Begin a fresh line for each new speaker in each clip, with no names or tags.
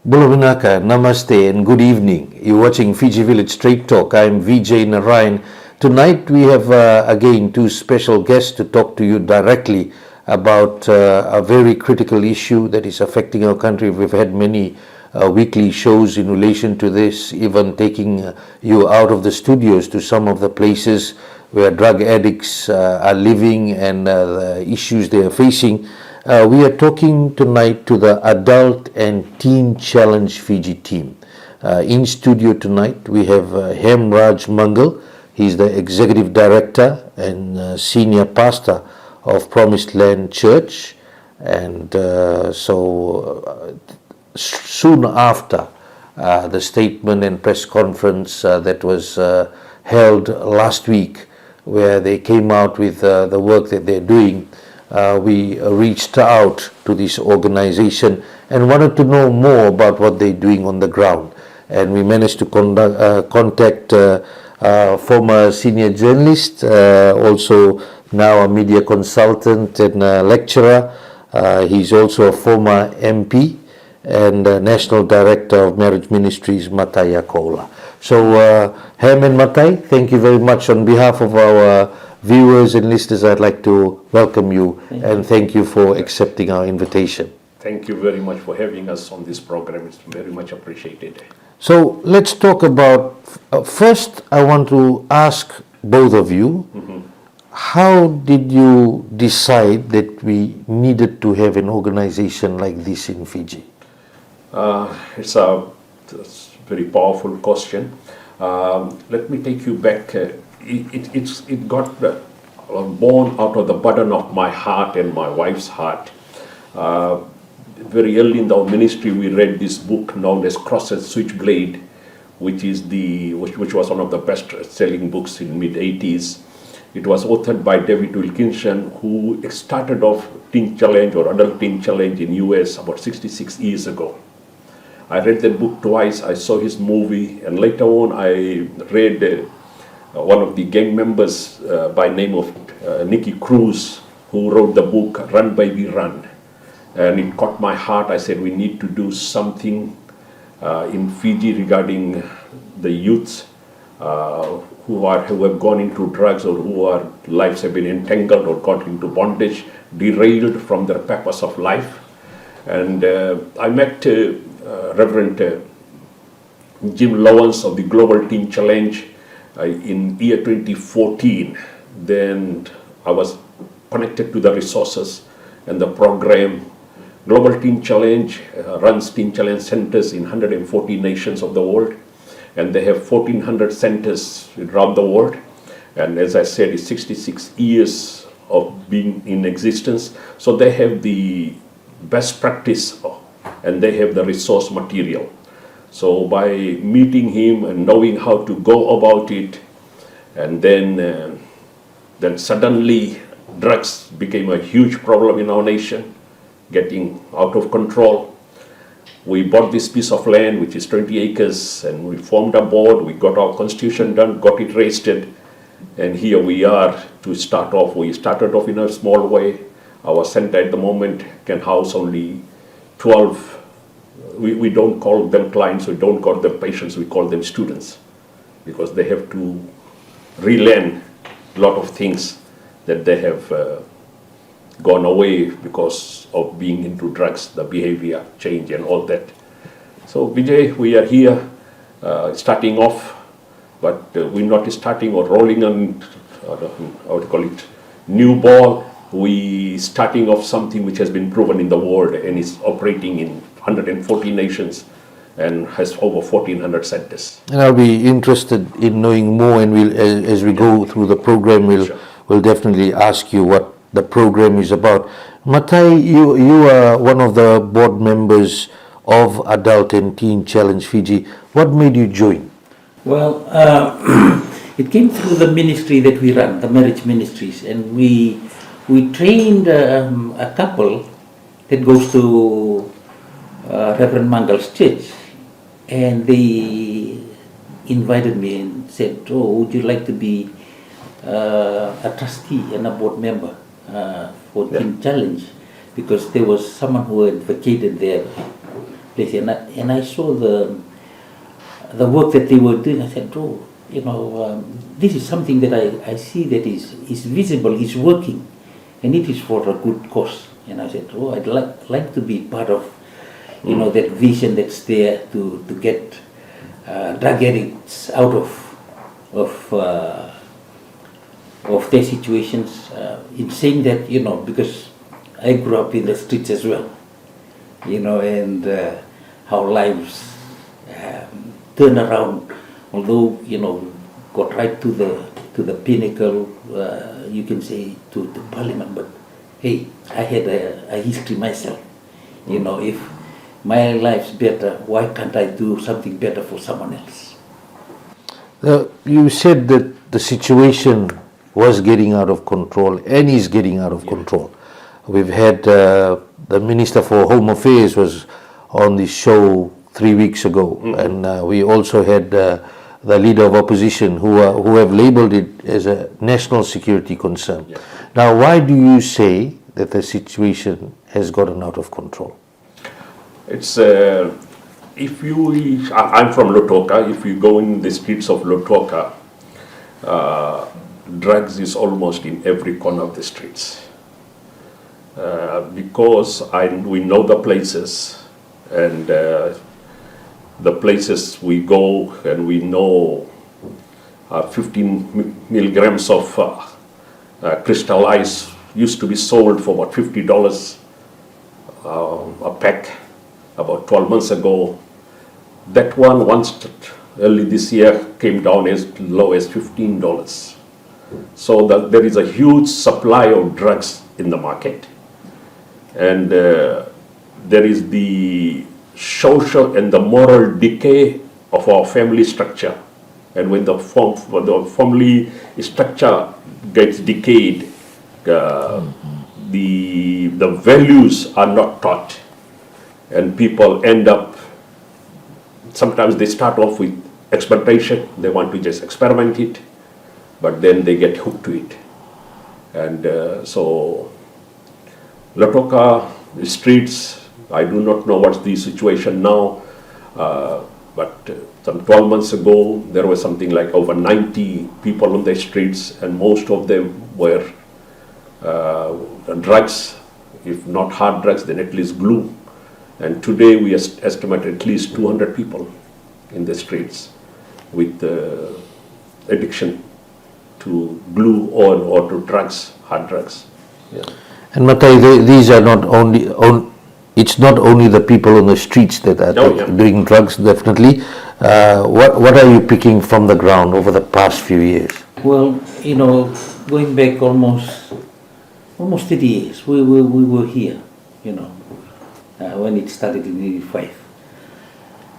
Bulabinaka, Namaste and good evening. You're watching Fiji Village Straight Talk. I'm Vijay Narayan. Tonight we have again two special guests to talk to you directly about a very critical issue that is affecting our country. We've had many weekly shows in relation to this, even taking you out of the studios to some of the places where drug addicts are living and the issues they are facing. We are talking tonight to the Adult and Teen Challenge Fiji team. In studio tonight we have Hemraj Mangal. He's the Executive Director and Senior Pastor of Promised Land Church. And soon after the statement and press conference that was held last week, where they came out with the work that they're doing, we reached out to this organization and wanted to know more about what they're doing on the ground. And we managed to contact former senior journalist, also now a media consultant and a lecturer. He's also a former MP and National Director of Marriage Ministries, Mangal and Akauola. So, Hem and Matai, thank you very much. On behalf of our viewers and listeners, I'd like to welcome you and thank you for accepting our invitation.
Thank you very much for having us on this program. It's very much appreciated.
So, let's talk about, first I want to ask both of you, how did you decide that we needed to have an organization like this in Fiji?
It's a very powerful question. Let me take you back. It got born out of the burden of my heart and my wife's heart. Very early in our ministry, we read this book known as Cross and Switchblade, which was one of the best-selling books in mid-80s. It was authored by David Wilkinson, who started off Teen Challenge or Adult Teen Challenge in US about 66 years ago. I read that book twice. I saw his movie, and later on I read one of the gang members by name of Nicky Cruz, who wrote the book Run Baby Run. And it caught my heart. I said we need to do something in Fiji regarding the youths who have gone into drugs or whose lives have been entangled or got into bondage, derailed from their purpose of life. And I met Reverend Jim Lawrence of the Global Teen Challenge in year 2014. Then I was connected to the resources and the program. Global Teen Challenge runs Teen Challenge centers in 140 nations of the world, and they have 1,400 centers around the world. And as I said, it's 66 years of being in existence. So they have the best practice and they have the resource material. So by meeting him and knowing how to go about it, and then suddenly drugs became a huge problem in our nation, getting out of control. We bought this piece of land, which is 20 acres, and we formed a board. We got our constitution done, got it registered, and here we are to start off. We started off in a small way. Our center at the moment can house only 12. We don't call them clients, we don't call them patients, we call them students, because they have to relearn a lot of things that they have gone away because of being into drugs, the behavior change and all that. So Vijay, we are here starting off, but we're not starting or rolling on, how to call it, new ball. We starting off something which has been proven in the world and is operating in 140 nations and has over 1,400 centers.
And I'll be interested in knowing more, and as we go through the program, we'll definitely ask you what the program is about. Matai, you are one of the board members of Adult and Teen Challenge Fiji. What made you join?
Well, it came through the ministry that we run, the marriage ministries, and we trained a couple that goes to Reverend Mangal's church, and they invited me and said, "Oh, would you like to be a trustee and a board member for Teen Challenge?" Because there was someone who had vacated there place, and I saw the work that they were doing. I said, oh, this is something that I see that is visible, is working, and it is for a good cause. And I said, oh, I'd like to be part of, that vision that's there to get drug addicts out of their situations. In saying that, because I grew up in the streets as well, and how lives turn around, although, got right to the pinnacle, you can say, to Parliament, but hey, I had a history myself. If my life's better, why can't I do something better for someone else?
You said that the situation was getting out of control and is getting out of control. We've had the Minister for Home Affairs was on the show 3 weeks ago, and we also had the Leader of Opposition who have labelled it as a national security concern.
Yeah.
Now, why do you say that the situation has gotten out of control?
It's I'm from Lotoka. If you go in the streets of Lotoka, drugs is almost in every corner of the streets. Because we know the places, and the places we go, and we know 15 milligrams of crystal ice used to be sold for about $50 a pack about 12 months ago. That one, once early this year, came down as low as $15. So there is a huge supply of drugs in the market, and there is the social and the moral decay of our family structure. And when the family structure gets decayed, the values are not taught, and people end up, sometimes they start off with experimentation, they want to just experiment it, but then they get hooked to it. And so Lotoka, the streets, I do not know what's the situation now, but some 12 months ago there was something like over 90 people on the streets, and most of them were drugs, if not hard drugs, then at least glue. And today we estimate at least 200 people in the streets with addiction to glue or to drugs, hard drugs. Yeah.
And Matai, these are not only, it's not only the people on the streets that are doing drugs, definitely. What are you picking from the ground over the past few years?
Well, going back almost 30 years, we were here, when it started in 85.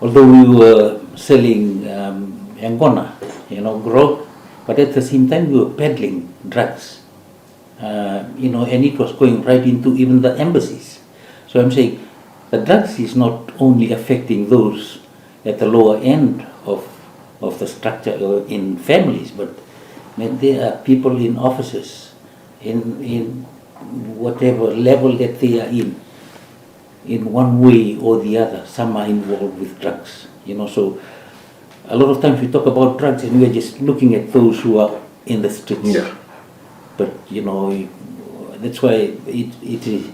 Although we were selling angona, grog, but at the same time we were peddling drugs, and it was going right into even the embassies. So I'm saying the drugs is not only affecting those at the lower end of the structure or in families, but there are people in offices, in whatever level that they are in one way or the other, some are involved with drugs. So a lot of times we talk about drugs and we're just looking at those who are in the streets. Yeah. But that's why it is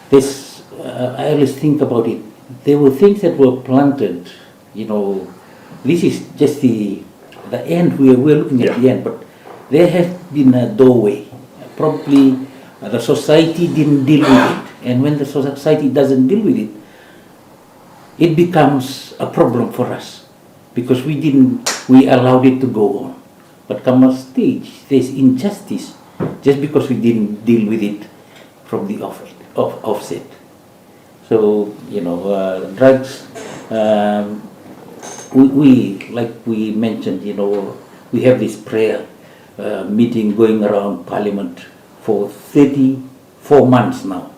this. I always think about it. There were things that were planted. This is just the end. We're looking at the end, but there has been a doorway. Probably the society didn't deal with it, and when the society doesn't deal with it, it becomes a problem for us because we allowed it to go on. But come a stage, there's injustice just because we didn't deal with it from the offset. So drugs. We like we mentioned, we have this prayer meeting going around Parliament for 34 months now.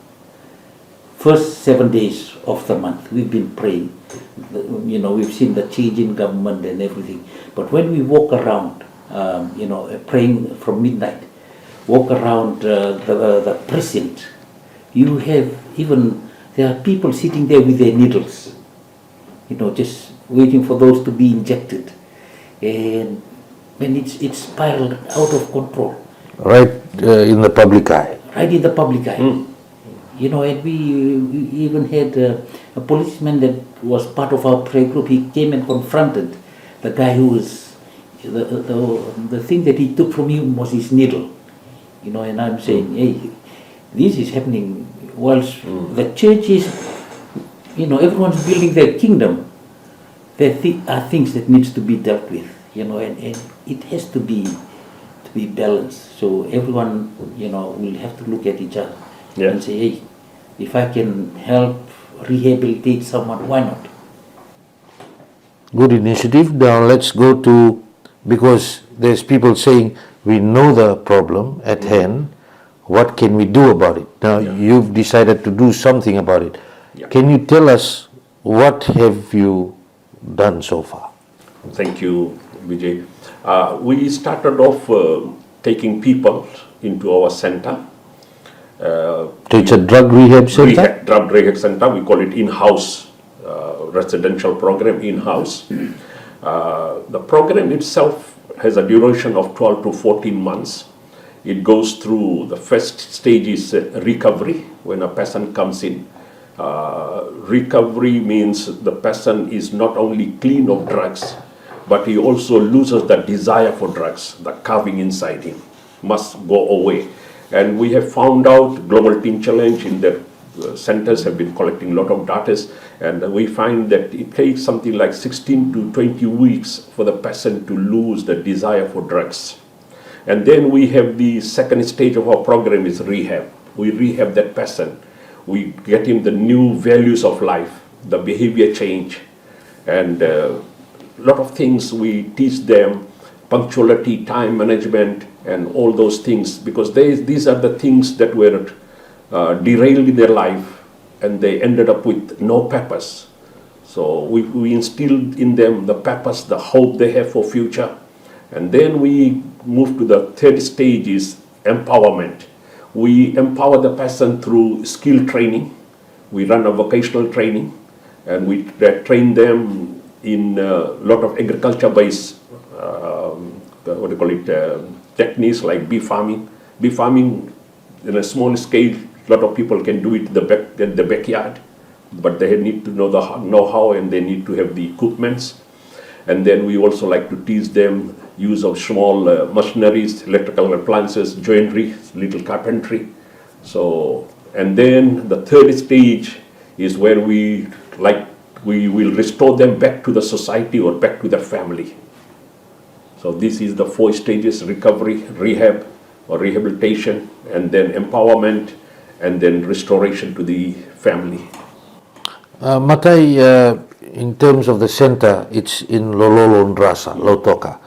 First 7 days of the month we've been praying. We've seen the change in government and everything. But when we walk around, praying from midnight, walk around the precinct, you have there are people sitting there with their needles, just waiting for those to be injected. And when it's spiraled out of control.
Right in the public eye.
Right in the public eye. And we even had a policeman that was part of our prayer group. He came and confronted the guy who was, the thing that he took from him was his needle. And I'm saying, hey, this is happening whilst the church is, everyone's building their kingdom. There are things that needs to be dealt with, and it has to be balanced. So everyone, will have to look at each other and say, hey, if I can help rehabilitate someone, why not?
Good initiative. Now let's go to, because there's people saying we know the problem at hand, what can we do about it? Now you've decided to do something about it. Can you tell us what have you done so far?
Thank you, Vijay. We started off taking people into our center.
So it's a drug rehab center?
Drug rehab center. We call it in-house residential program, in-house. The program itself has a duration of 12 to 14 months. It goes through, the first stage is recovery, when a person comes in. Recovery means the person is not only clean of drugs, but he also loses the desire for drugs. The carving inside him must go away. And we have found out, Global Teen Challenge in the centers have been collecting a lot of data, and we find that it takes something like 16 to 20 weeks for the person to lose the desire for drugs. And then we have the second stage of our program is rehab. We rehab that person. We get him the new values of life, the behavior change, and a lot of things we teach them, punctuality, time management, and all those things, because these are the things that were derailed in their life, and they ended up with no purpose. So we instilled in them the purpose, the hope they have for future. And then we move to the third stage is empowerment. We empower the person through skill training. We run a vocational training, and we train them in a lot of agriculture-based, techniques like bee farming. Bee farming in a small scale, a lot of people can do it in the backyard, but they need to know the know-how, and they need to have the equipments. And then we also like to teach them use of small machineries, electrical appliances, joinery, little carpentry. So, and then the third stage is where we will restore them back to the society or back to their family. So this is the 4 stages: recovery, rehab or rehabilitation, and then empowerment, and then restoration to the family.
Matai, in terms of the center, it's in Lololo Ndrasa, Lautoka.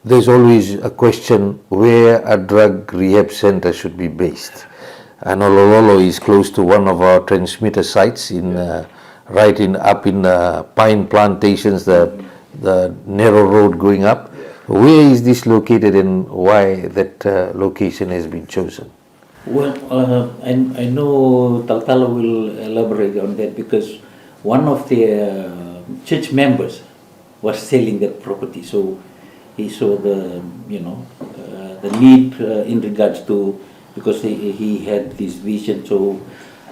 There's always a question where a drug rehab center should be based. I know Lololo is close to one of our transmitter sites in up in the pine plantations, the narrow road going up. Where is this located, and why that location has been chosen?
Well, I know Taltala will elaborate on that, because one of the church members was selling that property, so he saw the need in regards to, because he had this vision. So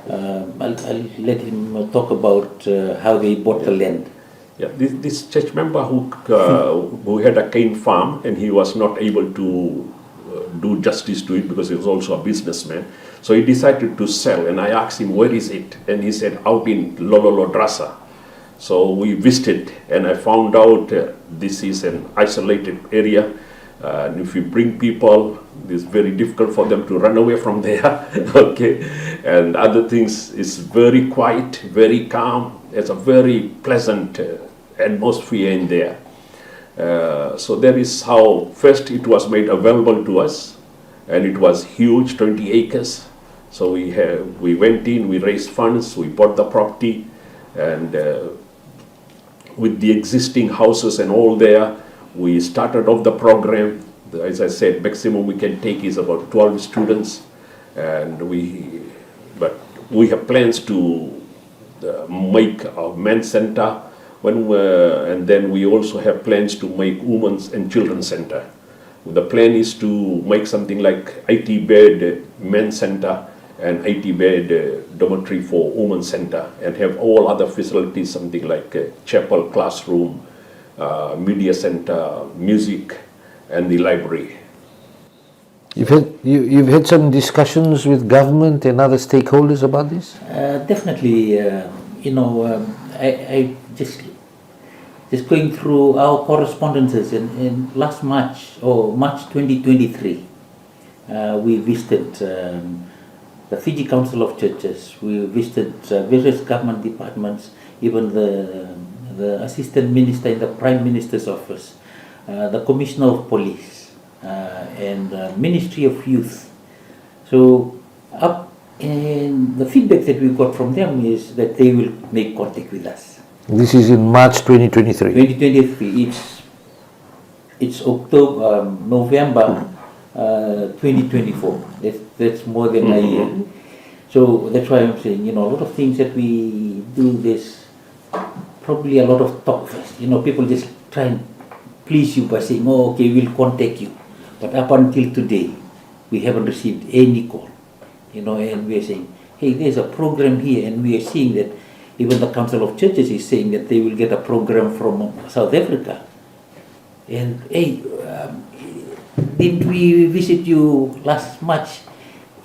I'll let him talk about how they bought the land.
Yeah, this church member who had a cane farm, and he was not able to do justice to it because he was also a businessman. So he decided to sell, and I asked him, where is it? And he said, out in Lololo Ndrasa. So we visited, and I found out this is an isolated area. And if you bring people, it's very difficult for them to run away from there. Okay, and other things, it's very quiet, very calm. It's a very pleasant atmosphere in there. So that is how first it was made available to us, and it was huge, 20 acres. So we went in, we raised funds, we bought the property, and with the existing houses and all there, we started off the program. As I said, maximum we can take is about 12 students, and we have plans to make a men's center, and then we also have plans to make women's and children's center. The plan is to make something like 80-bed men's center and 80-bed dormitory for women's center, and have all other facilities, something like a chapel, classroom, media center, music, and the library.
You've had some discussions with government and other stakeholders about this?
Definitely, I just going through our correspondences in last March, or March 2023, we visited the Fiji Council of Churches. We visited various government departments, even the Assistant Minister in the Prime Minister's office, the Commissioner of Police, and Ministry of Youth. So and the feedback that we got from them is that they will make contact with us.
This is in March 2023.
2023. It's October, November 2024. That's more than a year. So that's why I'm saying, a lot of things that we do, there's probably a lot of talk first. People just try and please you by saying, oh, okay, we'll contact you. But up until today, we haven't received any call. And we are saying, hey, there's a program here, and we are seeing that even the Council of Churches is saying that they will get a program from South Africa. And hey, didn't we visit you last March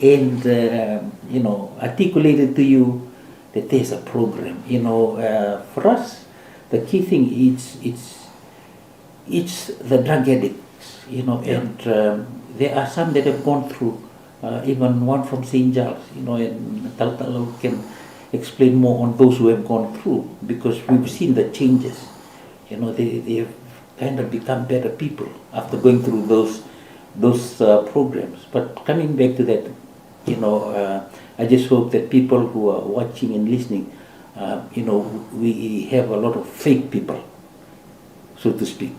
and articulated to you that there's a program? For us, the key thing it's the drug addicts. And there are some that have gone through. Even one from St. Giles, and Taltalo can explain more on those who have gone through, because we've seen the changes. They have kind of become better people after going through those programs. But coming back to that, I just hope that people who are watching and listening, we have a lot of fake people, so to speak.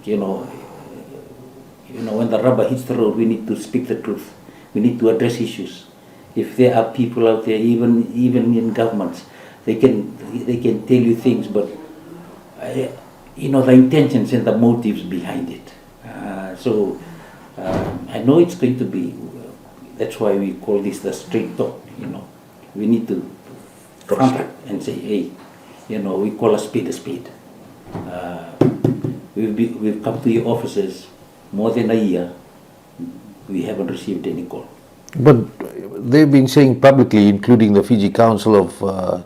When the rubber hits the road, we need to speak the truth. We need to address issues. If there are people out there, even in governments, they can tell you things, but the intentions and the motives behind it. So I know it's going to be. That's why we call this the straight talk. We need to front up and say, hey, we call a spade a spade. We've come to your offices more than a year. We haven't received any call.
But they've been saying publicly, including the Fiji Council of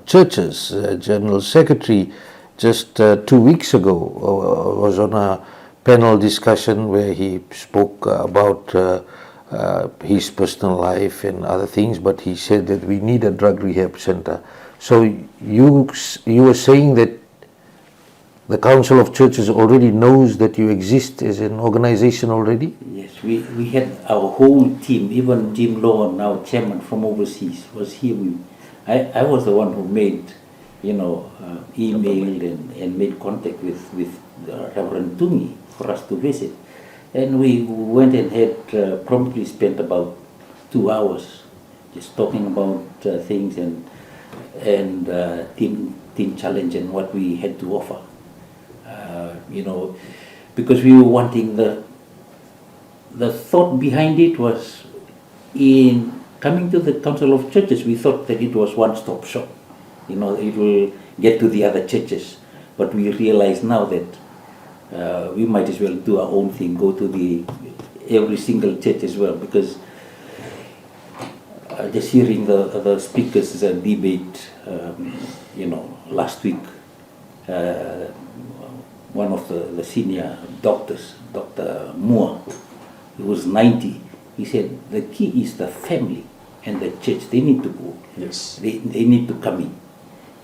Churches, General Secretary, just 2 weeks ago, was on a panel discussion where he spoke about his personal life and other things, but he said that we need a drug rehab center. So you were saying that the Council of Churches already knows that you exist as an organization already?
Yes, we had our whole team, even Jim Lowen, our chairman from overseas, was here. I was the one who made, emailed and made contact with Reverend Tungi for us to visit. And we went and had probably spent about 2 hours just talking about things and Teen Challenge and what we had to offer. Because we were wanting the thought behind it was, in coming to the Council of Churches, we thought that it was one-stop shop. It will get to the other churches. But we realize now that we might as well do our own thing, go to every single church as well, because just hearing the speakers debate, last week, one of the senior doctors, Dr. Moore, who was 90, he said the key is the family and the church. They need to go.
Yes.
They need to come in.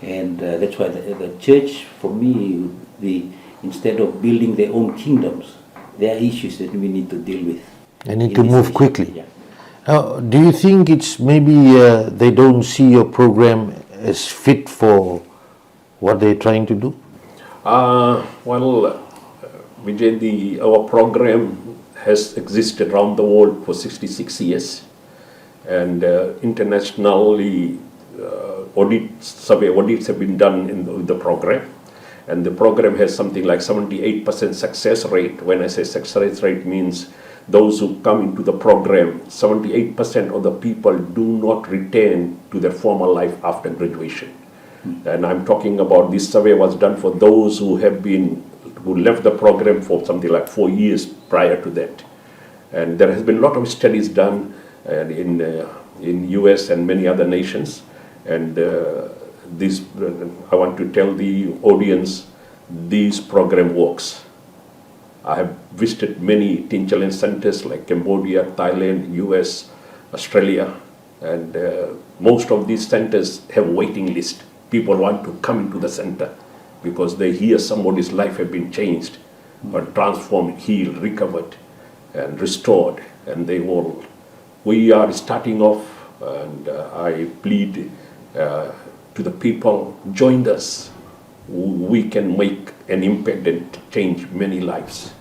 And that's why the church, for me, instead of building their own kingdoms, there are issues that we need to deal with.
They need to move quickly.
Yeah.
Do you think it's maybe they don't see your program as fit for what they're trying to do?
Vijay, our program has existed around the world for 66 years, and internationally audits have been done in the program, and the program has something like 78% success rate. When I say success rate, means those who come into the program, 78% of the people do not return to their former life after graduation. And I'm talking about this survey was done for those who left the program for something like 4 years prior to that. And there has been a lot of studies done in US and many other nations. And I want to tell the audience, this program works. I have visited many teen challenge centers like Cambodia, Thailand, US, Australia, and most of these centers have waiting list. People want to come into the center because they hear somebody's life have been changed, or transformed, healed, recovered, and restored, and we are starting off, and I plead to the people, join us. We can make an impact and change many lives.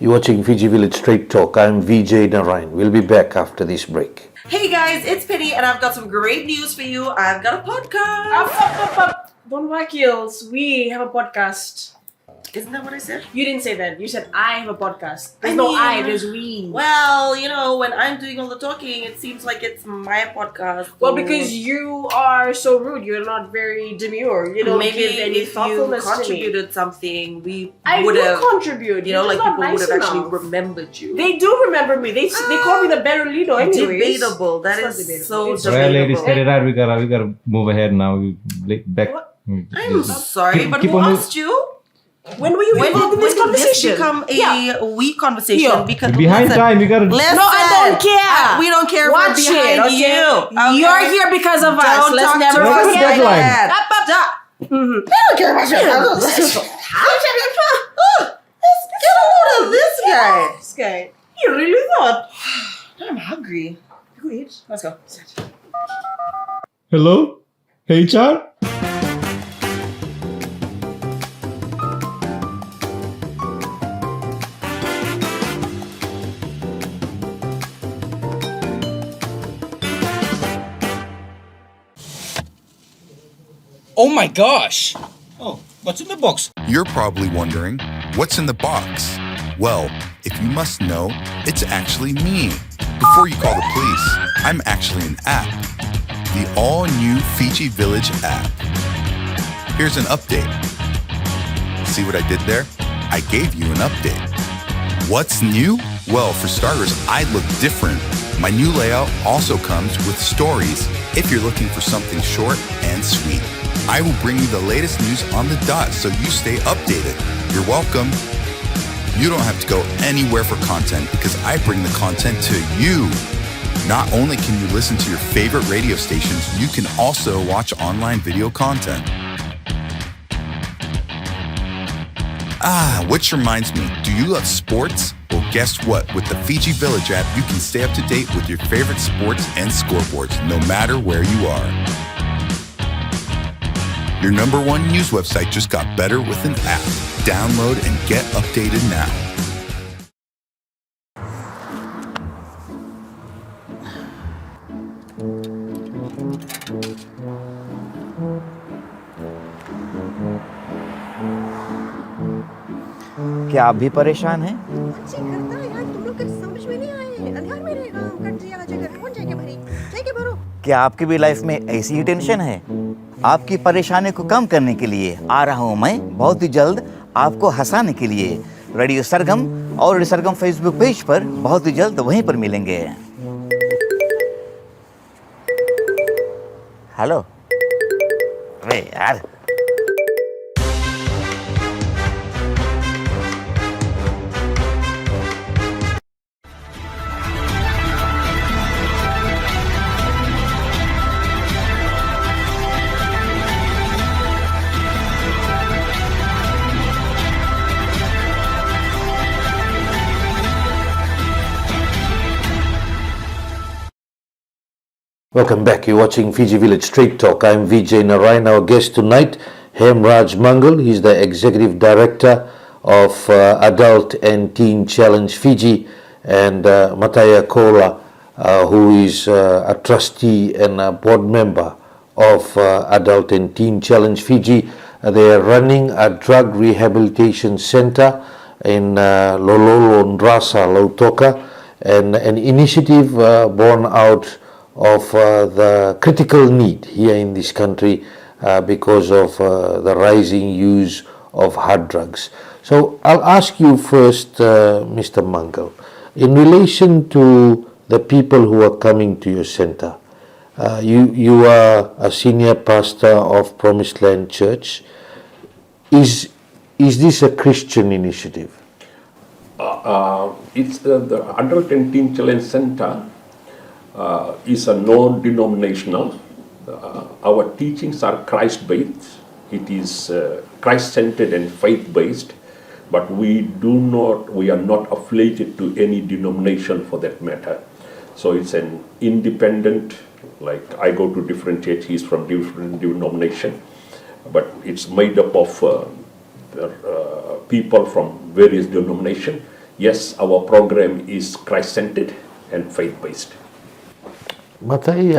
You're watching Fiji Village Straight Talk. I'm Vijay Narayan. We'll be back after this break.
Hey guys, it's Penny and I've got some great news for you. I've got a podcast.
Up. Don't whack heels. We have a podcast.
Isn't that what I said?
You didn't say that. You said I have a podcast. There's
I
no
mean,
I, there's we.
Well, when I'm doing all the talking, it seems like it's my podcast.
Well, because you are so rude. You're not very demure. You don't
maybe
give any
if you
thoughtfulness to me.
contributed something,
I
would
do
have
contribute.
like
You're
people
not nice
would have actually
enough.
remembered you.
They do remember me. They call me the better leader anyways.
Debatable. That
It's
is
not
so
It's
debatable.
Well, ladies, get it out. We gotta move ahead now. Back.
I'm sorry,
Keep-
but
keep
who
on
asked you?
When were you involved in this
When did this
conversation?
become a we conversation?
Yeah.
Because
Behind
listen,
time, you gotta.
Listen,
No, I don't care.
we don't care
Watch
if we're behind
it, okay?
you. Okay?
You're here because of us.
Don't
Let's
talk
never
to us
forget
like
deadline.
that.
Up.
I don't care about you. Let's get a load of this guy.
This guy. You really thought.
I'm hungry.
Go eat. Let's go.
Hello, HR.
Oh my gosh! Oh, what's in the box?
You're probably wondering, what's in the box? Well, if you must know, it's actually me. Before you call the police, I'm actually an app. The all-new Fiji Village app. Here's an update. See what I did there? I gave you an update. What's new? Well, for starters, I look different. My new layout also comes with stories if you're looking for something short and sweet. I will bring you the latest news on the dot so you stay updated. You're welcome. You don't have to go anywhere for content because I bring the content to you. Not only can you listen to your favorite radio stations, you can also watch online video content. Which reminds me, do you love sports? Well, guess what? With the Fiji Village app, you can stay up to date with your favorite sports and scoreboards, no matter where you are. Your #1 news website just got better with an app. Download and get updated now.
क्या आप भी परेशान हैं?
अच्छी करता है यार, तुम लोग कुछ समझ में नहीं आए। अंधार में रहेगा, कट जाएगा जगह, कौन जाएगा भरी? जाएगा भरो।
क्या आपकी भी लाइफ में ऐसी ही टेंशन है? आपकी परेशानी को कम करने के लिए आ रहा हूँ मैं बहुत ही जल्द आपको हंसाने के लिए। रेडियो सरगम और रेडियो सरगम फेसबुक पेज पर बहुत ही जल्द वहीं पर मिलेंगे। हेलो, अरे यार,
Welcome back. You're watching Fiji Village Straight Talk. I'm Vijay Narayan. Our guest tonight, Hemraj Mangal. He's the Executive Director of Adult and Teen Challenge Fiji, and Mangal Akauola, who is a trustee and a board member of Adult and Teen Challenge Fiji. They are running a drug rehabilitation center in Lololo, Ndrasa, Lautoka, and an initiative born out of the critical need here in this country because of the rising use of hard drugs. So I'll ask you first, Mr. Mangal, in relation to the people who are coming to your center. You are a senior pastor of Promised Land Church. Is this a Christian initiative?
It's the Adult and Teen Challenge Center is a non-denominational. Our teachings are Christ-based. It is Christ-centered and faith-based, but we are not affiliated to any denomination for that matter. So it's an independent, like I go to different church, he's from different denomination, but it's made up of people from various denominations. Yes, our program is Christ-centered and faith-based.
Matai,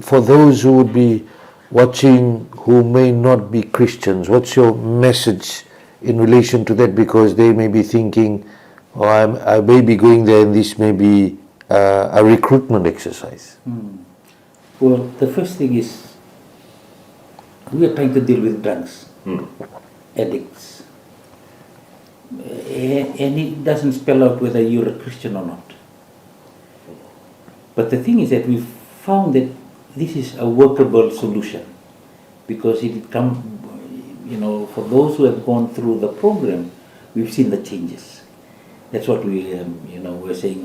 for those who would be watching who may not be Christians, what's your message in relation to that? Because they may be thinking, oh, I may be going there and this may be a recruitment exercise.
Well, the first thing is we are trying to deal with drugs, addicts. And it doesn't spell out whether you're a Christian or not. But the thing is that we've found that this is a workable solution, because it comes, for those who have gone through the program, we've seen the changes. That's what we're saying,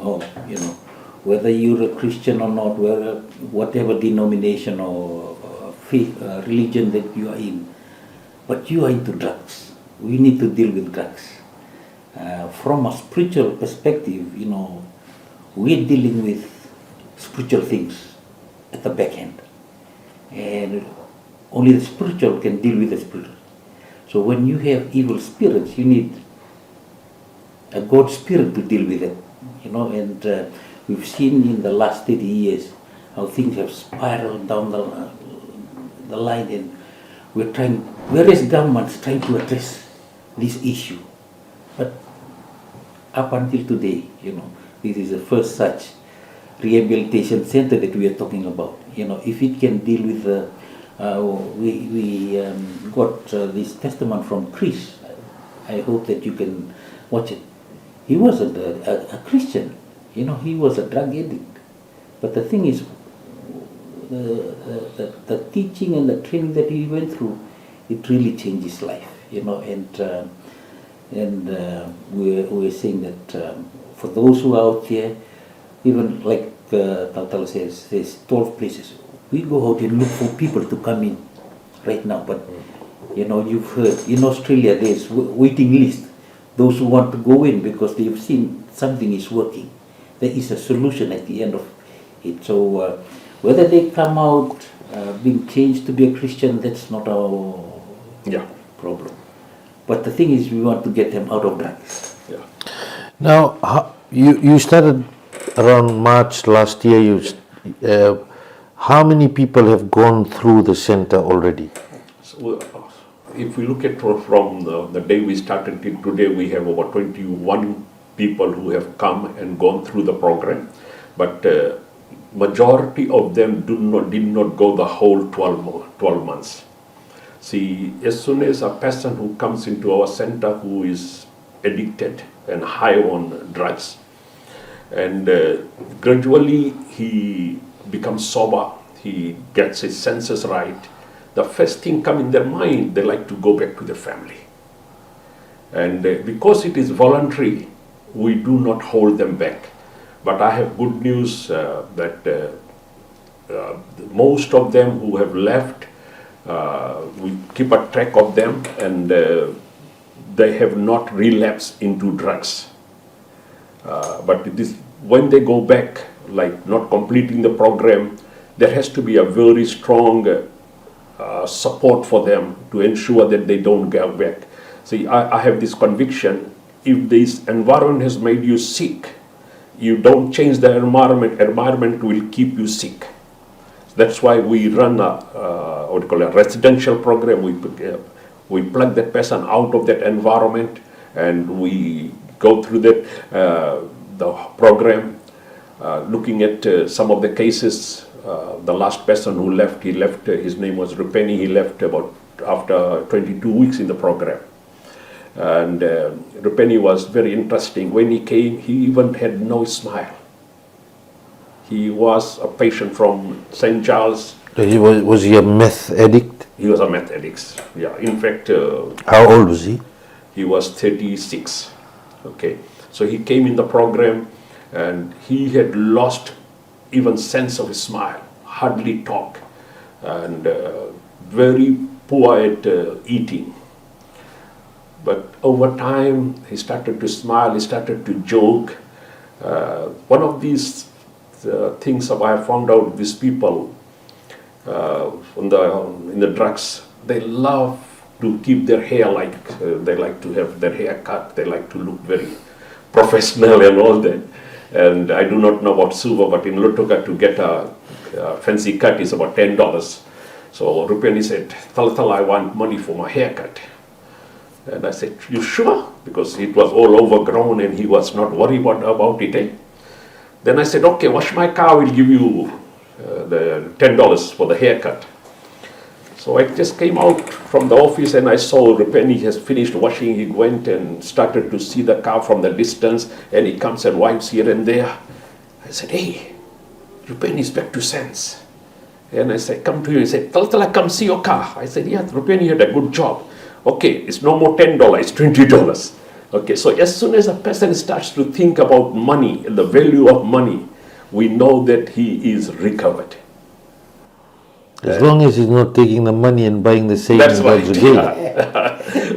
whether you're a Christian or not, whatever denomination or faith, religion that you are in, but you are into drugs. We need to deal with drugs. From a spiritual perspective, we're dealing with spiritual things at the back end. And only the spiritual can deal with the spiritual. So when you have evil spirits, you need a God spirit to deal with it. And we've seen in the last 30 years how things have spiraled down the line, and we're trying, various governments trying to address this issue. But up until today, this is the first such rehabilitation center that we are talking about. If it can deal with we got this testament from Chris. I hope that you can watch it. He was a Christian, he was a drug addict. But the thing is, the teaching and the training that he went through, it really changed his life, and we're saying that for those who are out there, even like Tautala says, there's 12 places. We go out and look for people to come in right now. But, you've heard, in Australia, there's waiting list. Those who want to go in because they've seen something is working. There is a solution at the end of it. So whether they come out being changed to be a Christian, that's not our problem. But the thing is, we want to get them out of drugs.
Yeah.
Now, you started around March last year. How many people have gone through the center already?
So, if we look at from the day we started till today, we have over 21 people who have come and gone through the program. But majority of them did not go the whole 12 months. See, as soon as a person who comes into our center who is addicted and high on drugs, and gradually he becomes sober, he gets his senses right, the first thing come in their mind, they like to go back to their family. And because it is voluntary, we do not hold them back. But I have good news that most of them who have left, we keep a track of them, and they have not relapsed into drugs. But it is, when they go back, like not completing the program, there has to be a very strong support for them to ensure that they don't go back. See, I have this conviction, if this environment has made you sick, you don't change the environment will keep you sick. That's why we run a residential program. We plug that person out of that environment, and we go through the program, looking at some of the cases. The last person who left, his name was Rupeni. He left about after 22 weeks in the program. And Rupeni was very interesting. When he came, he even had no smile. He was a patient from St. Charles.
Was he a meth addict?
He was a meth addict, yeah. In fact...
how old was he?
He was 36, okay. So he came in the program and he had lost even sense of his smile, hardly talk, and very poor at eating. But over time, he started to smile, he started to joke. One of these things I have found out, these people in the drugs, they love to keep their hair they like to have their hair cut, they like to look very professional and all that. And I do not know about Suva, but in Lutuka to get a fancy cut is about $10. So Rupeni said, Tal, I want money for my haircut. And I said, you sure? Because it was all overgrown and he was not worried about it. Eh? Then I said, okay, wash my car, we'll give you the $10 for the haircut. So I just came out from the office and I saw Rupeni has finished washing. He went and started to see the car from the distance, and he comes and wipes here and there. I said, hey, Rupeni is back to sense. And I said, come to you. He said, Tala, come see your car. I said, yeah, Rupeni had a good job. Okay, it's no more $10, it's $20. Okay, so as soon as a person starts to think about money and the value of money, we know that he is recovered.
As long as he's not taking the money and buying the same
drugs
again.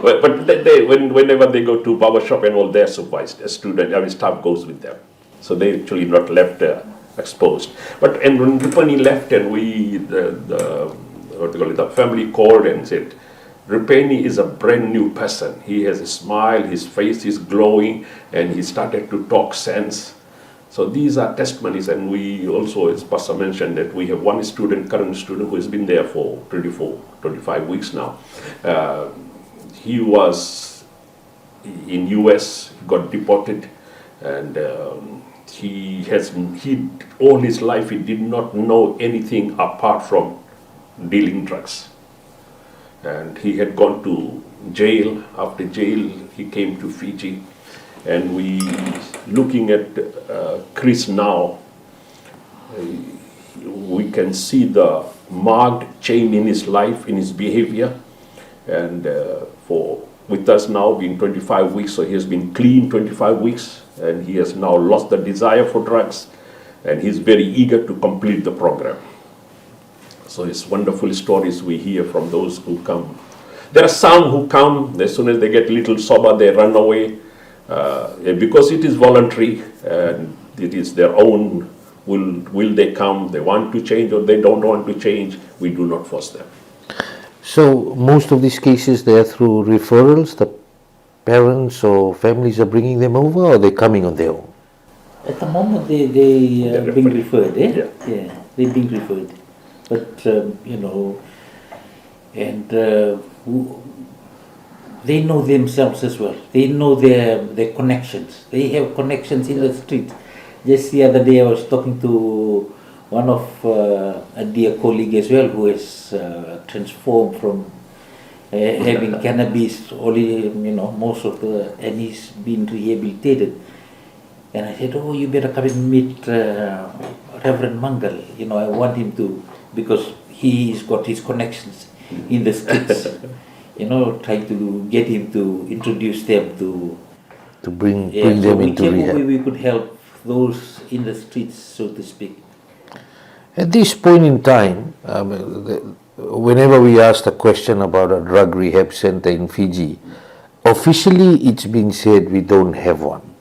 But whenever they go to barber shop and all, they're supervised. A student, staff goes with them. So they actually not left exposed. But and when Rupeni left and the family called and said, Rupeni is a brand new person. He has a smile, his face is glowing, and he started to talk sense. So these are testimonies, and we also, as Pastor mentioned, that we have one current student who has been there for 25 weeks now. He was in US, got deported, and all his life he did not know anything apart from dealing drugs. And he had gone to jail. After jail, he came to Fiji. And we, looking at Chris now, we can see the marked change in his life, in his behavior. And with us now being 25 weeks, so he has been clean 25 weeks, and he has now lost the desire for drugs, and he's very eager to complete the program. So it's wonderful stories we hear from those who come. There are some who come, as soon as they get a little sober, they run away. Because it is voluntary and it is their own will they come, they want to change or they don't want to change, we do not force them.
So most of these cases, they are through referrals, the parents or families are bringing them over, or they're coming on their own?
At the moment they are being referred,
Yeah.
Yeah, they're being referred. But, and they know themselves as well. They know their connections. They have connections in the street. Just the other day I was talking to one of a dear colleague as well who has transformed from having cannabis, only, most of and he's been rehabilitated. And I said, oh, you better come and meet Reverend Mangal. I want him to, because he's got his connections in the streets. Trying to get him to introduce them to
bring them into rehab.
We could help those in the streets, so to speak.
At this point in time, whenever we ask a question about a drug rehab center in Fiji, officially it's been said we don't have one.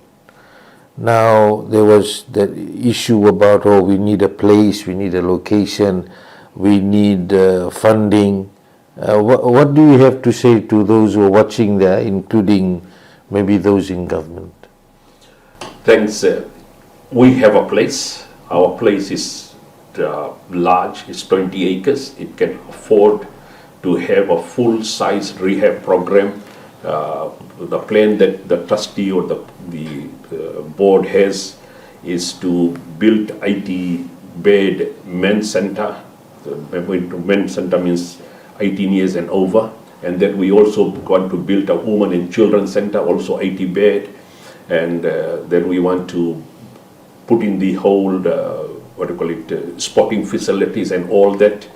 Now there was the issue about, we need a place, we need a location, we need funding. What do you have to say to those who are watching there, including maybe those in government?
Thanks. We have a place. Our place is large. It's 20 acres. It can afford to have a full-size rehab program. The plan that the trustee or the board has is to build 80-bed men's center. Men's center means 18 years and over. And then we also want to build a women and children's center, also 80-bed. And then we want to put in the whole, sporting facilities and all that.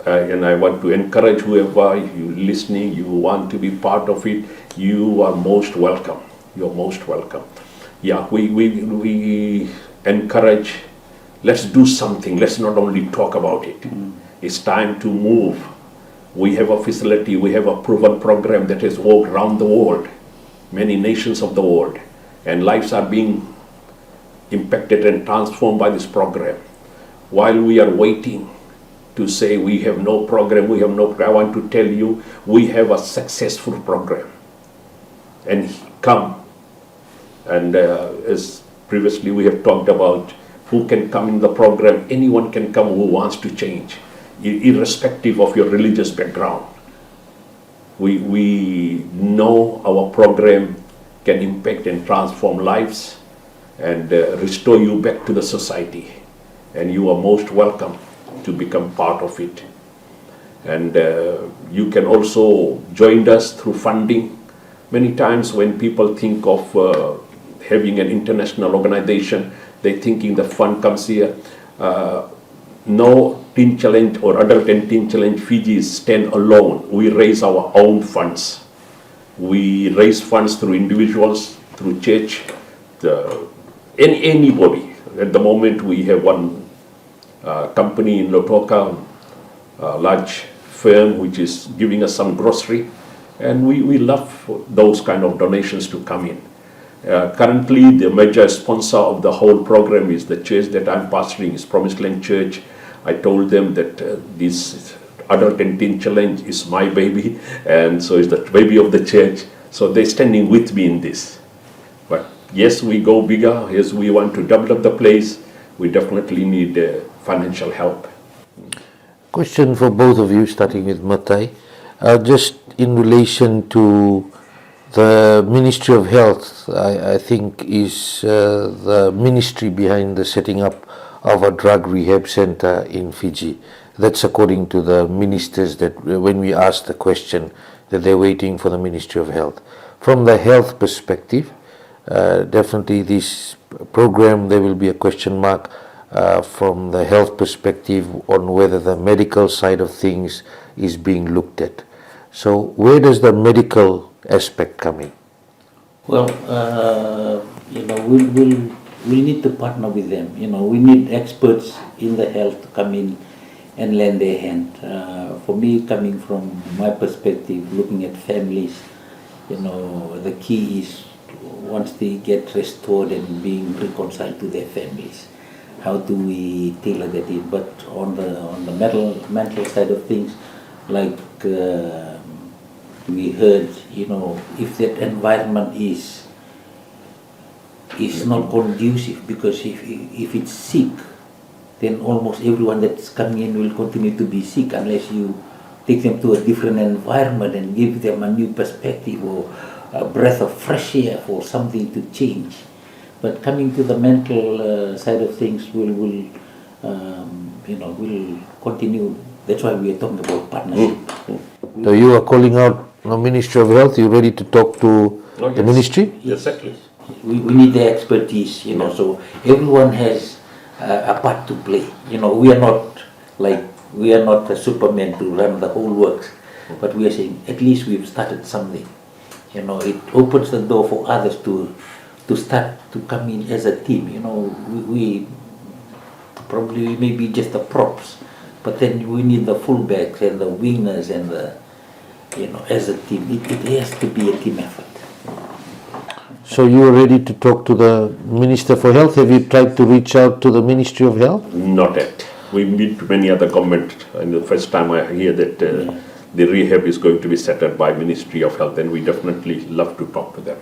And I want to encourage whoever you listening, you want to be part of it, you are most welcome. You're most welcome. Yeah, we encourage, let's do something. Let's not only talk about it. It's time to move. We have a facility, we have a proven program that has worked around the world, many nations of the world, and lives are being impacted and transformed by this program. While we are waiting to say we have no program, I want to tell you, we have a successful program. And come, and as previously we have talked about who can come in the program, anyone can come who wants to change, irrespective of your religious background. We know our program can impact and transform lives and restore you back to the society. And you are most welcome to become part of it. And you can also join us through funding. Many times when people think of having an international organization, they're thinking the fund comes here. No Teen Challenge or Adult and Teen Challenge Fiji stand alone. We raise our own funds. We raise funds through individuals, through church, anybody. At the moment we have one company in Lotoka, a large firm which is giving us some grocery, and we love those kind of donations to come in. Currently the major sponsor of the whole program is the church that I'm pastoring, is Promised Land Church. I told them that this Adult and Teen Challenge is my baby, and so is the baby of the church. So they're standing with me in this. But yes, we go bigger. Yes, we want to develop the place. We definitely need financial help.
Question for both of you, starting with Matai. Just in relation to the Ministry of Health, I think is the ministry behind the setting up of a drug rehab center in Fiji. That's according to the ministers that when we asked the question that they're waiting for the Ministry of Health. From the health perspective, definitely this program, there will be a question mark from the health perspective on whether the medical side of things is being looked at. So where does the medical aspect come in?
Well, we'll need to partner with them. We need experts in the health to come in and lend their hand. For me, coming from my perspective, looking at families, the key is once they get restored and being reconciled to their families, how do we tailor that in? But on the mental side of things, like we heard, if that environment is not conducive, because if it's sick, then almost everyone that's coming in will continue to be sick unless you take them to a different environment and give them a new perspective or a breath of fresh air for something to change. But coming to the mental side of things, we'll continue. That's why we are talking about partnership.
So you are calling out the Ministry of Health. You ready to talk to the ministry?
Yes, exactly.
We need the expertise, so everyone has a part to play. We are not a Superman to run the whole works, but we are saying at least we've started something. It opens the door for others to start to come in as a team. We probably may be just the props, but then we need the fullbacks and the wingers and as a team. It has to be a team effort.
So you are ready to talk to the Minister for Health? Have you tried to reach out to the Ministry of Health?
Not yet. We meet many other government, and the first time I hear that the rehab is going to be set up by Ministry of Health, and we definitely love to talk to them.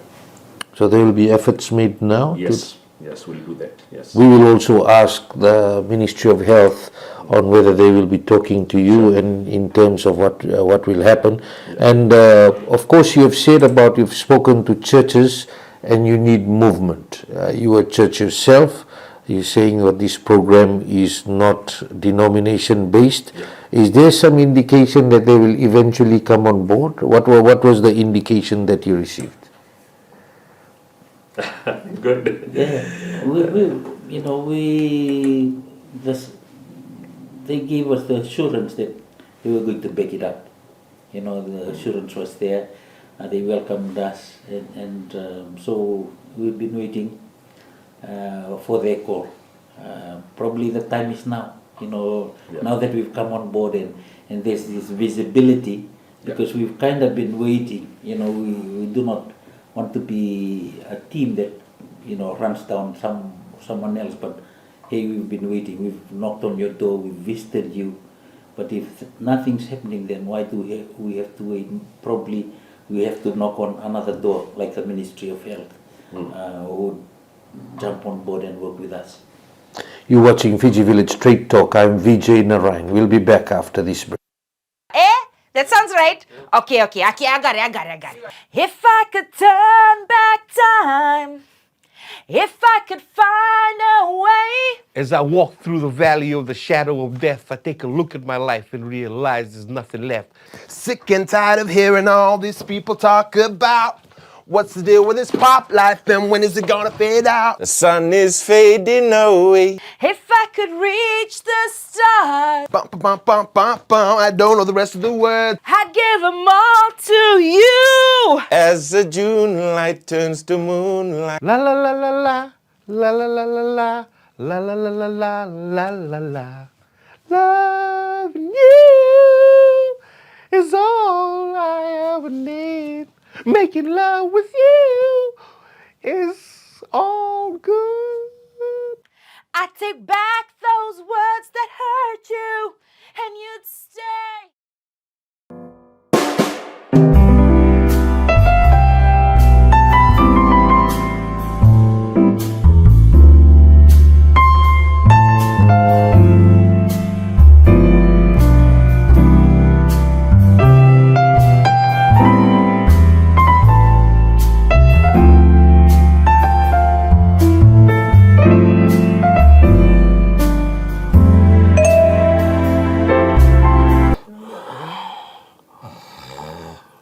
So there will be efforts made now?
Yes, Yes, we'll do that. Yes.
We will also ask the Ministry of Health on whether they will be talking to you and in terms of what will happen. And of course, you've spoken to churches, and you need movement. You are a church yourself. You're saying that this program is not denomination based.
Yeah.
Is there some indication that they will eventually come on board? What was the indication that you received?
Good.
Yeah, they gave us the assurance that they were going to back it up. The assurance was there. They welcomed us, and so we've been waiting for their call. Probably the time is now. Now that we've come on board and there's this visibility, because we've kind of been waiting. We do not want to be a team that runs down someone else, but hey, we've been waiting, we've knocked on your door, we've visited you, but if nothing's happening, then why do we have to wait? Probably we have to knock on another door, like the Ministry of Health, who would jump on board and work with us.
You're watching Fiji Village Straight Talk. I'm Vijay Narayan. We'll be back after this break.
That sounds right. Okay, I got it. If I could turn back time, if I could find a way.
As I walk through the valley of the shadow of death, I take a look at my life and realize there's nothing left. Sick and tired of hearing all these people talk about what's the deal with this pop life and when is it gonna fade out? The sun is fading away.
If I could reach the stars,
Bum, bum, bum, bum, bum. I don't know the rest of the words.
I'd give them all to you.
As the June light turns to moonlight. La la la la la, la la la la la, la la la la la, la la la. Loving you is all I ever need. Making love with you is all good.
I take back those words that hurt you, and you'd stay.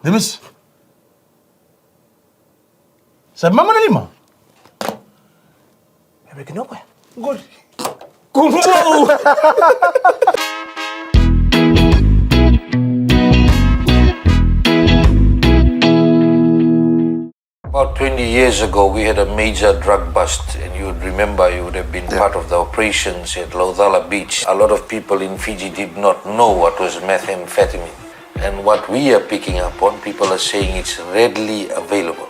Demis, sabi mama na lima. Ebe kenapa ya? Gol.
About 20 years ago, we had a major drug bust, and you would remember, you would have been part of the operations at Laudala Beach. A lot of people in Fiji did not know what was methamphetamine. And what we are picking up on, people are saying it's readily available.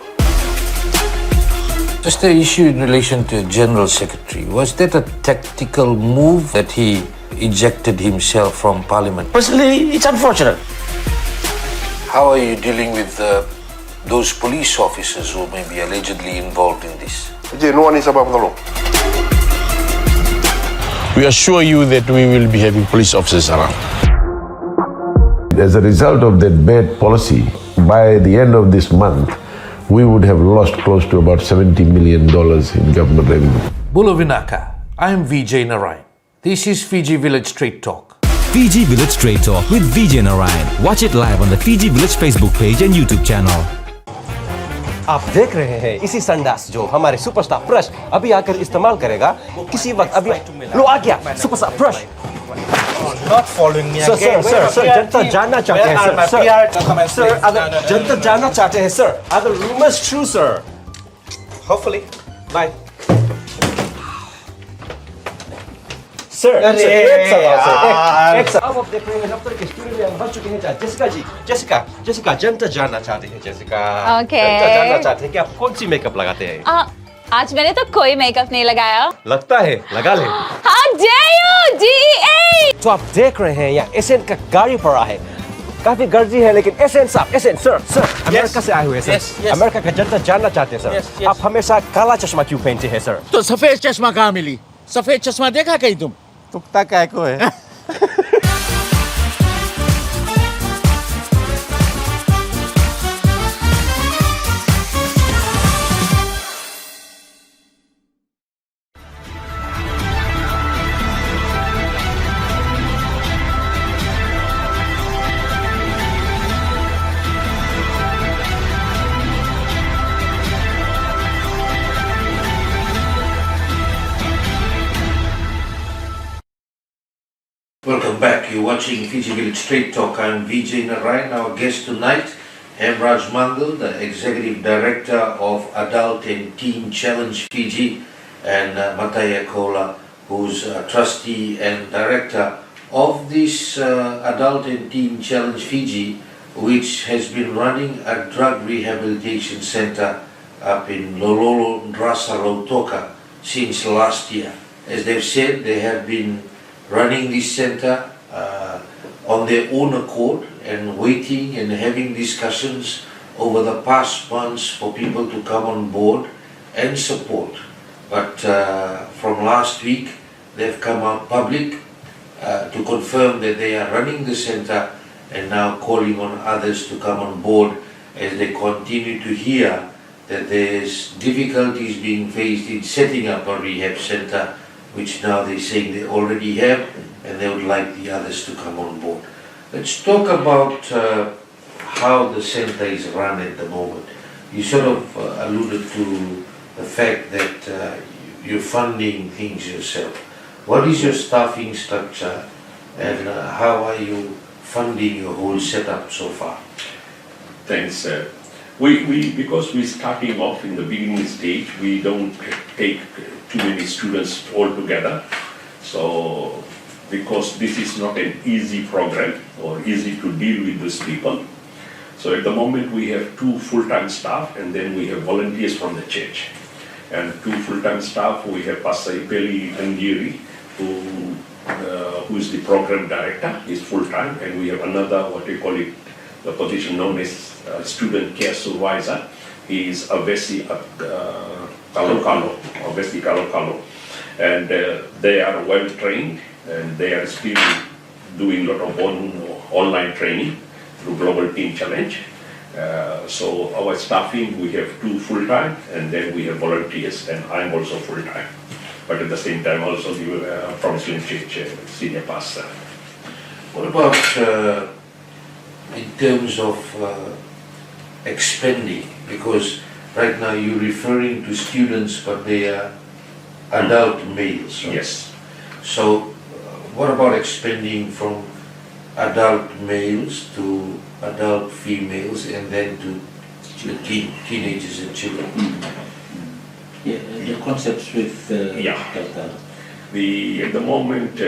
Just the issue in relation to General Secretary, was that a tactical move that he ejected himself from Parliament?
Personally, it's unfortunate.
How are you dealing with those police officers who may be allegedly involved in this?
We assure you that we will be having police officers around.
As a result of that bad policy, by the end of this month, we would have lost close to about $70 million in government revenue.
Bula Vinaka, I am Vijay Narayan. This is Fiji Village Straight Talk.
Fiji Village Straight Talk with Vijay Narayan. Watch it live on the Fiji Village Facebook page and YouTube channel.
आप देख रहे हैं इसी संडास जो हमारे superstar fresh अभी आकर इस्तेमाल करेगा किसी वक्त अभी लो आ गया superstar fresh
Not following me
again. Sir, जनता जानना चाहते हैं सर अगर जनता जानना चाहते हैं सर अगर rumors true sir. Hopefully. Bye. Sir, एक सर अब देख रहे हैं डॉक्टर के स्टूडियो में हम बन चुके हैं जेसिका जी जेसिका जनता जानना चाहते हैं जेसिका जनता जानना चाहते हैं कि आप कौन सी मेकअप लगाते हैं
आज मैंने तो कोई मेकअप नहीं लगाया
लगता है लगा ले
How dare you DEA
तो आप देख रहे हैं यहाँ एसएन का गाड़ी पड़ा है काफी गर्जी है लेकिन एसेंस साहब एसेंस सर अमेरिका से आए हुए सर अमेरिका का जनता जानना चाहते हैं सर आप हमेशा काला चश्मा क्यों पहनते हैं सर
तो सफेद चश्मा कहाँ मिली सफेद चश्मा देखा कहीं तुम
तुकता काय को है
Welcome back. You're watching Fiji Village Straight Talk. I'm Vijay Narayan. Our guest tonight, Hemraj Mangal, the Executive Director of Adult and Teen Challenge Fiji, and Mangal and Akauola, who's a trustee and director of this Adult and Teen Challenge Fiji, which has been running a drug rehabilitation center up in Lololo, Ndrasa, Lautoka since last year. As they've said, they have been running this center on their own accord and waiting and having discussions over the past months for people to come on board and support. But from last week, they've come out public to confirm that they are running the center and now calling on others to come on board as they continue to hear that there's difficulties being faced in setting up a rehab center, which now they're saying they already have, and they would like the others to come on board. Let's talk about how the center is run at the moment. You sort of alluded to the fact that you're funding things yourself. What is your staffing structure, and how are you funding your whole setup so far?
Thanks. Because we're starting off in the beginning stage, we don't take too many students all together. So, because this is not an easy program or easy to deal with these people. So at the moment we have 2 full-time staff and then we have volunteers from the church. And 2 full-time staff, we have Pastor Ipeli Angiri, who is the program director, he's full-time, and we have another, what we call it, the position known as student care supervisor. He is Avesi Kalokalo. And they are well trained and they are still doing a lot of online training through Global Teen Challenge. So our staffing, we have 2 full-time and then we have volunteers, and I'm also full-time. But at the same time also from Muslim Church senior pastor.
What about in terms of expanding? Because right now you're referring to students, but they are adult males. Right?
Yes.
So what about expanding from adult males to adult females and then to the teenagers and children?
Yeah, the concepts with
at the moment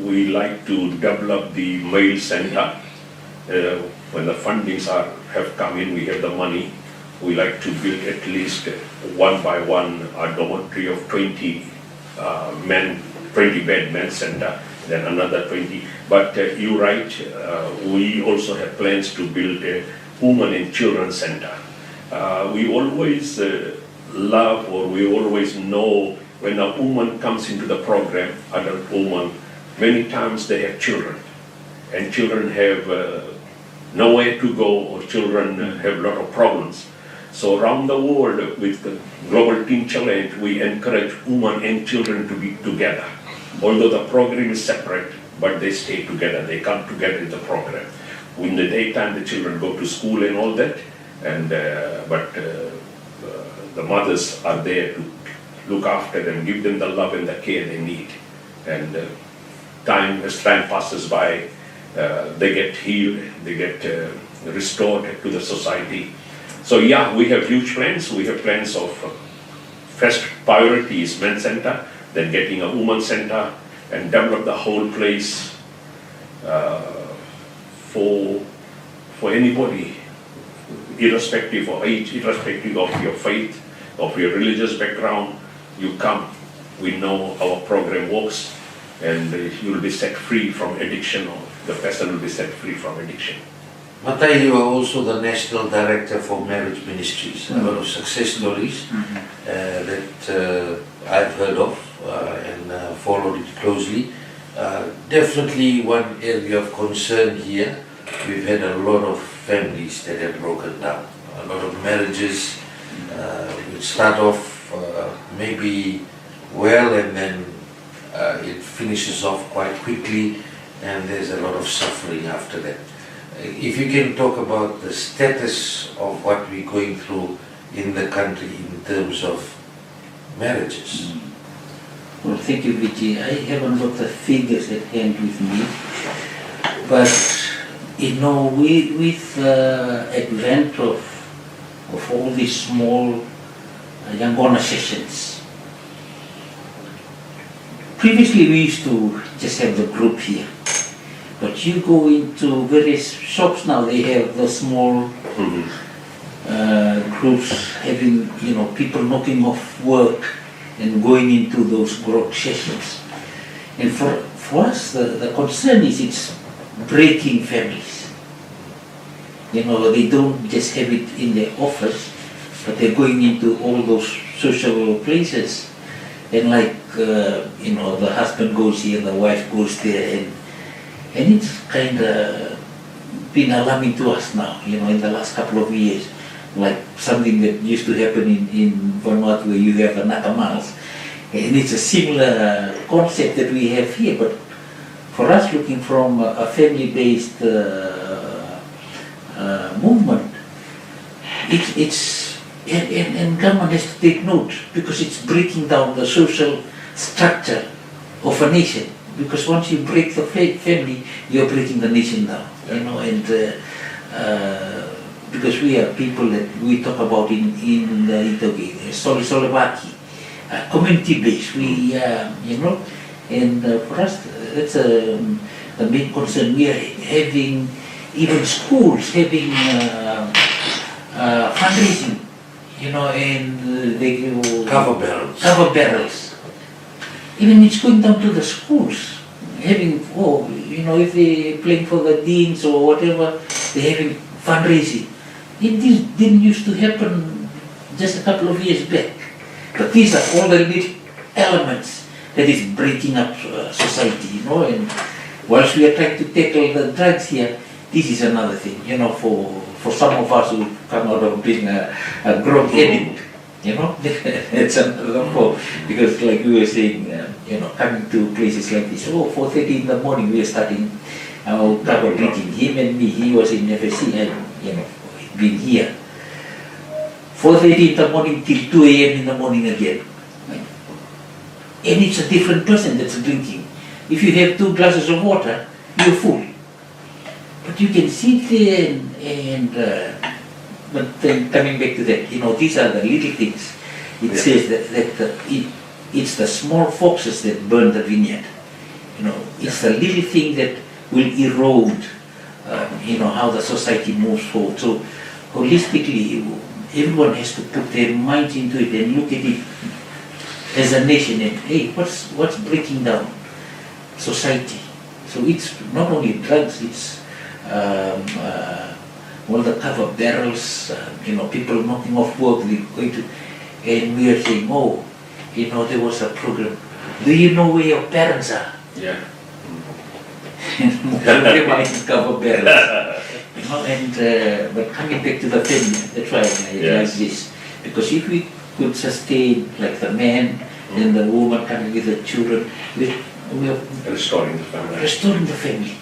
we like to develop the male center. When the fundings have come in, we have the money. We like to build at least 1 by 1 a dormitory of 20 bed men center, then another 20. But you're right, we also have plans to build a women and children center. We always love, or we always know, when a woman comes into the program, adult woman, many times they have children, and children have nowhere to go, or children have a lot of problems. So around the world with the Global Teen Challenge, we encourage women and children to be together. Although the program is separate, but they stay together, they come together in the program. In the daytime, the children go to school and all that, and but the mothers are there to look after them, give them the love and the care they need. And as time passes by, they get healed, they get restored to the society. So yeah, we have huge plans. We have plans of first priority is men's center, then getting a women's center, and develop the whole place for anybody, irrespective of age, irrespective of your faith, of your religious background. You come, we know our program works, and you will be set free from addiction or the person will be set free from addiction.
Matai, you are also the National Director for Marriage Ministries. A lot of success stories that I've heard of and followed it closely. Definitely one area of concern here. We've had a lot of families that have broken down. A lot of marriages which start off maybe well, and then it finishes off quite quickly, and there's a lot of suffering after that. If you can talk about the status of what we're going through in the country in terms of marriages.
Well, thank you, Vijay. I haven't got the figures at hand with me, but with the advent of all these small Yangona sessions, previously we used to just have the group here. But you go into various shops now, they have the small groups having, people knocking off work and going into those group sessions. And for us, the concern is it's breaking families. They don't just have it in their office, but they're going into all those social places. And the husband goes here, the wife goes there, and it's kind of been alarming to us now, in the last couple of years. Like something that used to happen in Vanuatu where you have the Nakamals. And it's a similar concept that we have here, but for us looking from a family-based movement, and government has to take note, because it's breaking down the social structure of a nation. Because once you break the family, you're breaking the nation down, and because we are people that we talk about in the Itogi, Solivaki, community-based, and for us, that's the main concern. We are having, even schools having fundraising, and they give
Cover barrels.
Cover barrels. Even it's going down to the schools, having, if they're playing for the deans or whatever, they're having fundraising. It didn't used to happen just a couple of years back. But these are all the little elements that is breaking up society, and whilst we are trying to tackle the drugs here, this is another thing, for some of us who come out of being a grog addict. It's another problem, because like we were saying, coming to places like this, 4:30 in the morning we are starting our double drinking, him and me. He was in FSC and, been here. 4:30 in the morning till 2 a.m. in the morning again. And it's a different person that's drinking. If you have 2 glasses of water, you're full. But you can sit there but then coming back to that, these are the little things. It says that it's the small foxes that burn the vineyard. It's the little thing that will erode, how the society moves forward. So holistically, everyone has to put their minds into it and look at it as a nation. And hey, what's breaking down society? So it's not only drugs, it's all the cover barrels, people knocking off work, and we are saying, there was a program. Do you know where your parents are?
Yeah.
They might cover barrels. But coming back to the family, that's why I like this. Because if we could sustain, like the man and the woman coming with the children, we are
restoring the family.
Restoring the family.